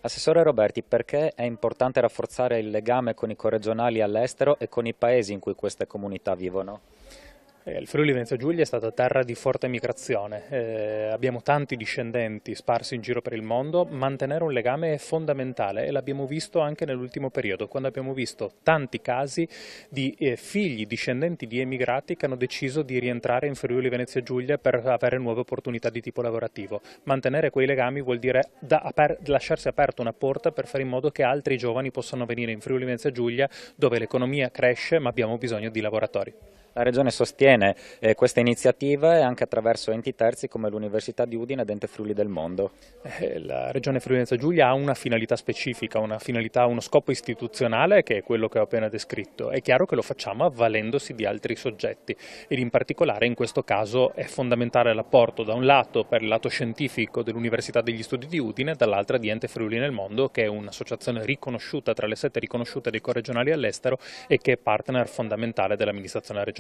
Assessore Roberti, perché è importante rafforzare il legame con i corregionali all'estero e con i paesi in cui queste comunità vivono? Il Friuli Venezia Giulia è stata terra di forte migrazione, abbiamo tanti discendenti sparsi in giro per il mondo, mantenere un legame è fondamentale e l'abbiamo visto anche nell'ultimo periodo, quando abbiamo visto tanti casi di figli discendenti di emigrati che hanno deciso di rientrare in Friuli Venezia Giulia per avere nuove opportunità di tipo lavorativo. Mantenere quei legami vuol dire lasciarsi aperta una porta per fare in modo che altri giovani possano venire in Friuli Venezia Giulia, dove l'economia cresce ma abbiamo bisogno di lavoratori. La Regione sostiene queste iniziative anche attraverso enti terzi come l'Università di Udine ed Ente Friuli del Mondo. La Regione Friuli Venezia Giulia ha una finalità specifica, uno scopo istituzionale che è quello che ho appena descritto. È chiaro che lo facciamo avvalendosi di altri soggetti ed in particolare in questo caso è fondamentale l'apporto da un lato per il lato scientifico dell'Università degli Studi di Udine, dall'altra di Ente Friuli nel Mondo, che è un'associazione riconosciuta tra le 7 riconosciute dei corregionali all'estero e che è partner fondamentale dell'amministrazione regionale.